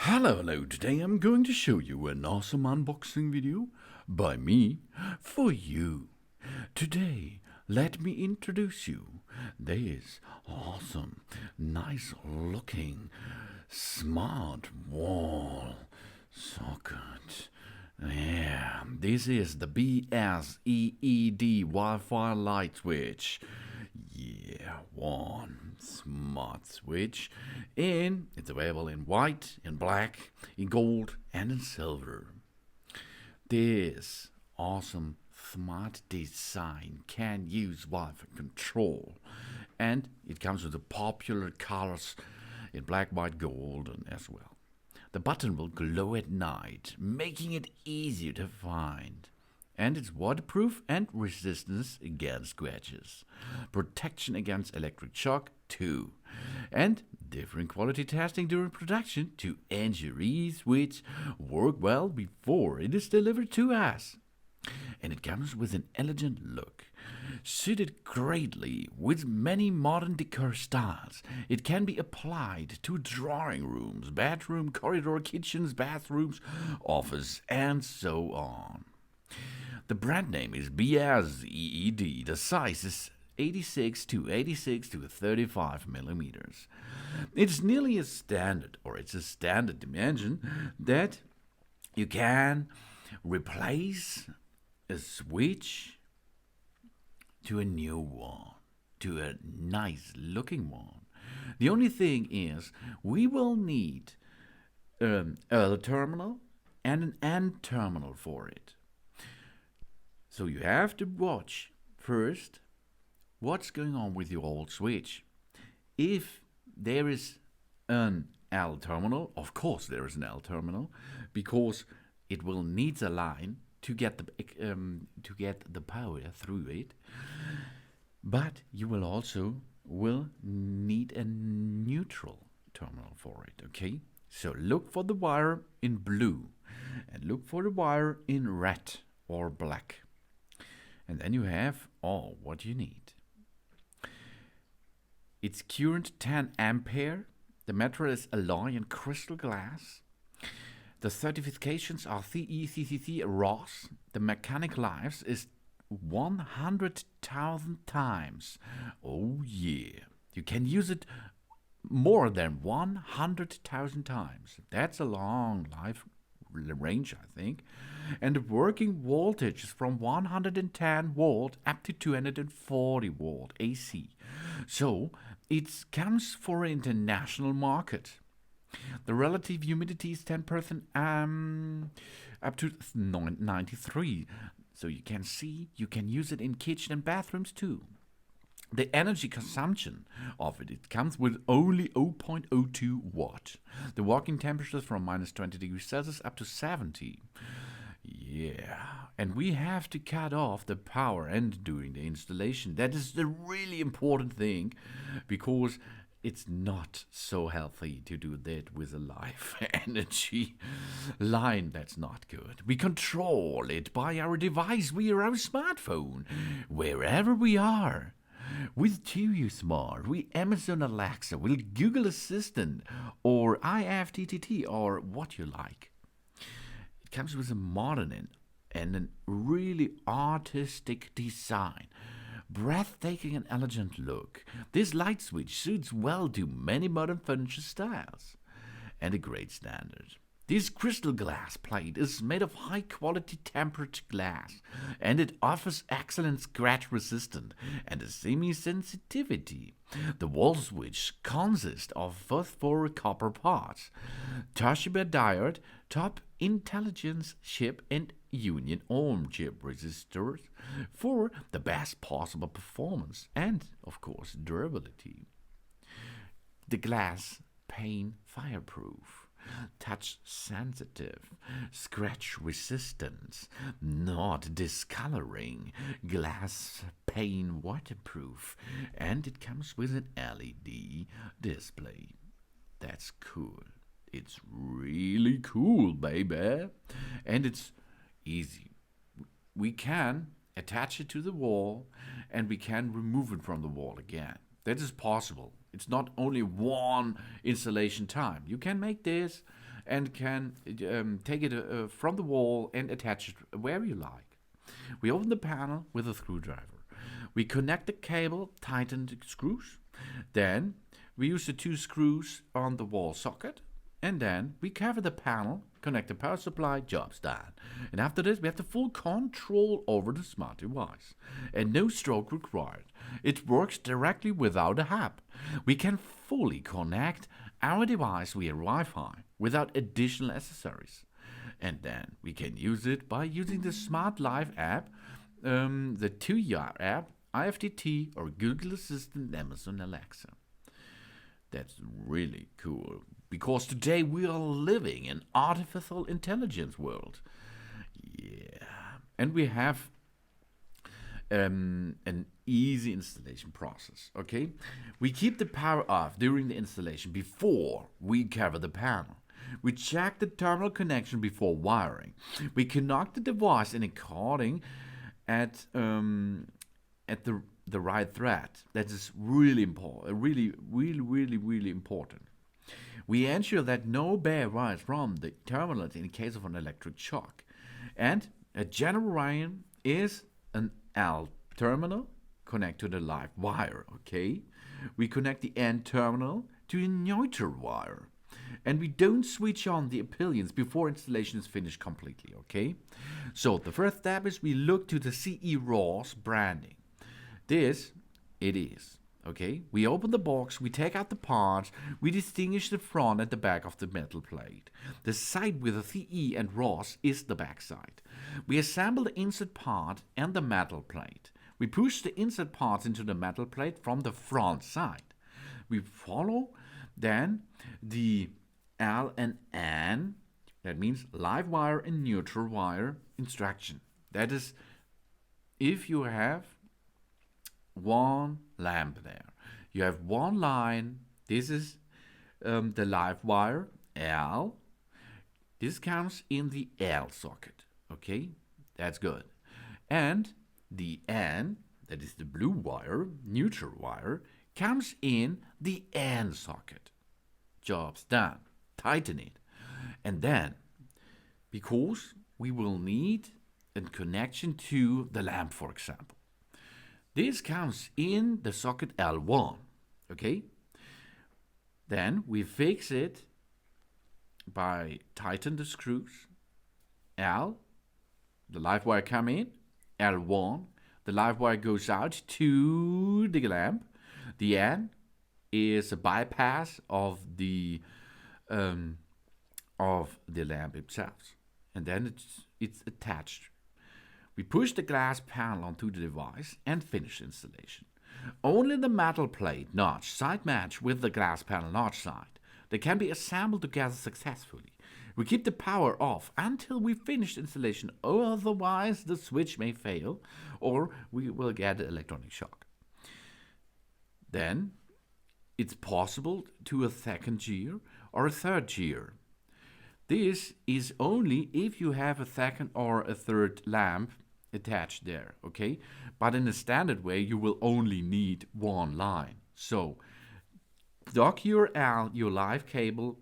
Hello, today I'm going to show you an awesome unboxing video by me for you. Today, let me introduce you this awesome, nice looking, smart wall socket. Yeah, this is the BSEED Wi-Fi light switch. Yeah, one smart switch. And it's available in white, in black, in gold, and in silver. This awesome smart design can use Wi-Fi control. And it comes with the popular colors in black, white, gold, and as well. The button will glow at night, making it easier to find. And it's waterproof and resistance against scratches. Protection against electric shock too. And different quality testing during production to ensure which work well before it is delivered to us. And it comes with an elegant look. Suited greatly with many modern decor styles, it can be applied to drawing rooms, bedroom, corridor, kitchens, bathrooms, office, and so on. The brand name is BSEED. The size is 86 to 35 millimeters. It's nearly a standard, or it's a standard dimension that you can replace a switch to a new one, to a nice looking one. The only thing is we will need an L terminal and an N terminal for it. So you have to watch first what's going on with your old switch. If there is an L terminal, of course there is an L terminal, because it will need a line to get the power through it. But you will also need a neutral terminal for it. Okay, so look for the wire in blue and look for the wire in red or black. And then you have all what you need. It's current 10 ampere. The material is Alloy+Crystal glass. The certifications are CCC RoHS. The mechanic life is 100,000 times. Oh yeah. You can use it more than 100,000 times. That's a long life range, I think. And the working voltage is from 110 volt up to 240 volt AC. So it comes for an international market. The relative humidity is 10% up to 93. So you can see you can use it in kitchen and bathrooms too. The energy consumption of it comes with only 0.02 watt. The working temperature is from minus 20 degrees Celsius up to 70. Yeah, and we have to cut off the power and during the installation. That is the really important thing, because it's not so healthy to do that with a live energy line. That's not good. We control it by our device via our smartphone, wherever we are. With Tuya Smart, with Amazon Alexa, with Google Assistant, or IFTTT, or what you like. It comes with a modern and a really artistic design. Breathtaking and elegant look. This light switch suits well to many modern furniture styles. And a great standard. This crystal glass plate is made of high-quality tempered glass, and it offers excellent scratch resistance and a semi-sensitivity. The wall switch consists of phosphor copper parts, Toshiba diode, top intelligence chip, and union ohm chip resistors for the best possible performance and, of course, durability. The glass pane fireproof, touch sensitive, scratch resistance, not discoloring, glass pane waterproof, and it comes with an LED display. That's cool. It's really cool, baby. And it's easy. We can attach it to the wall and we can remove it from the wall again. That is possible. It's not only one installation time. You can make this and can take it from the wall and attach it wherever you like. We open the panel with a screwdriver. We connect the cable, tighten the screws. Then we use the 2 screws on the wall socket. And then we cover the panel, connect the power supply, job's done. And after this, we have the full control over the smart device. And no stroke required. It works directly without a hub. We can fully connect our device via Wi-Fi without additional accessories. And then we can use it by using the Smart Life app, the Tuya app, IFTT, or Google Assistant, Amazon Alexa. That's really cool, because today we are living in artificial intelligence world. Yeah, and we have an easy installation process. Okay, we keep the power off during the installation before we cover the panel. We check the terminal connection before wiring. We connect the device in according at the right thread. That is really important. Really important. We ensure that no bare wires from the terminals in case of an electric shock. And a general wire is an L terminal connect to the live wire. Okay, we connect the N terminal to a neutral wire. And we don't switch on the pinions before installation is finished completely, okay? So the first step is we look to the CE RoHS branding. This it is, okay? We open the box, we take out the parts, we distinguish the front and the back of the metal plate. The side with the CE and RoHS is the back side. We assemble the insert part and the metal plate. We push the insert parts into the metal plate from the front side. We follow then the L and N, that means live wire and neutral wire instruction. That is, if you have one lamp there, you have one line. This is the live wire L. This comes in the L socket. Okay, that's good. And the N, that is the blue wire, neutral wire, comes in the N socket. Job's done. Tighten it. And then, because we will need a connection to the lamp, for example, this comes in the socket L1. Okay? Then we fix it by tighten the screws. L, the live wire come in. L1, the live wire goes out to the lamp. The N is a bypass of the lamp itself, and then it's attached. We push the glass panel onto the device and finish installation. Only the metal plate notch side match with the glass panel notch side. They can be assembled together successfully. We keep the power off until we finish installation, otherwise the switch may fail or we will get an electronic shock. Then it's possible to a second gear or a third gear. This is only if you have a second or a third lamp attached there, okay? But in a standard way, you will only need one line. So, dock your live cable,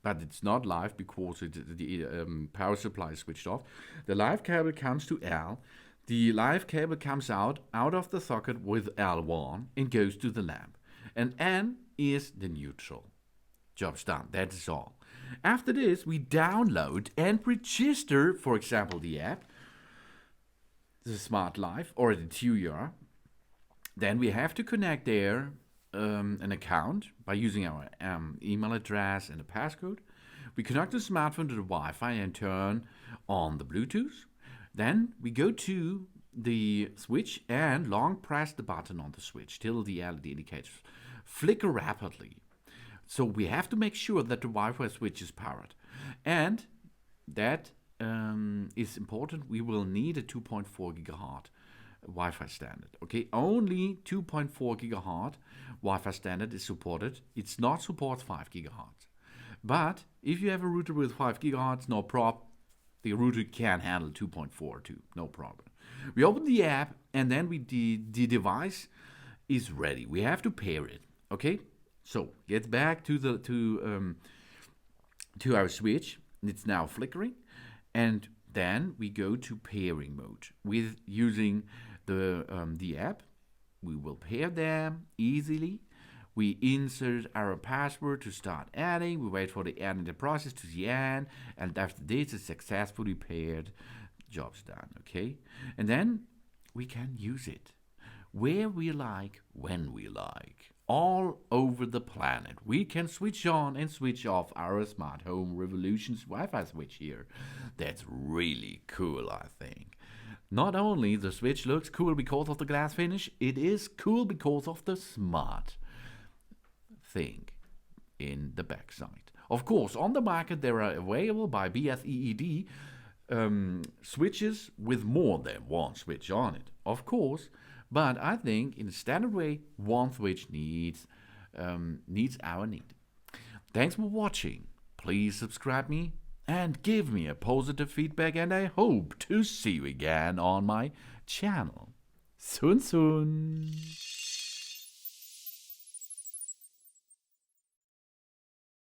but it's not live because the power supply is switched off. The live cable comes to L. The live cable comes out of the socket with L1 and goes to the lamp. And N is the neutral. Job's done. That is all. After this, we download and register, for example, the app, the Smart Life, or the Tuya. Then we have to connect there an account by using our email address and a passcode. We connect the smartphone to the Wi-Fi and turn on the Bluetooth. Then we go to the switch and long press the button on the switch till the LED indicators flicker rapidly. So we have to make sure that the Wi-Fi switch is powered. And that is important. We will need a 2.4 gigahertz Wi-Fi standard. Okay, only 2.4 gigahertz Wi-Fi standard is supported. It's not supports 5 gigahertz. But if you have a router with 5 gigahertz, no problem. The router can handle 2.4 too, no problem. We open the app and then the device is ready. We have to pair it. Okay, so get back to the to our switch. It's now flickering, and then we go to pairing mode with using the app. We will pair them easily. We insert our password to start adding. We wait for the end of the process to the end, and after this is successfully paired, job's done. Okay, and then we can use it where we like, when we like, all over the planet. We can switch on and switch off our smart home revolution's Wi-Fi switch here. That's really cool, I think. Not only the switch looks cool because of the glass finish, it is cool because of the smart thing in the backside. Of course, on the market there are available by BSEED switches with more than one switch on it, of course, but I think in a standard way, one switch needs our need. Thanks for watching. Please subscribe me and give me a positive feedback, and I hope to see you again on my channel. Soon.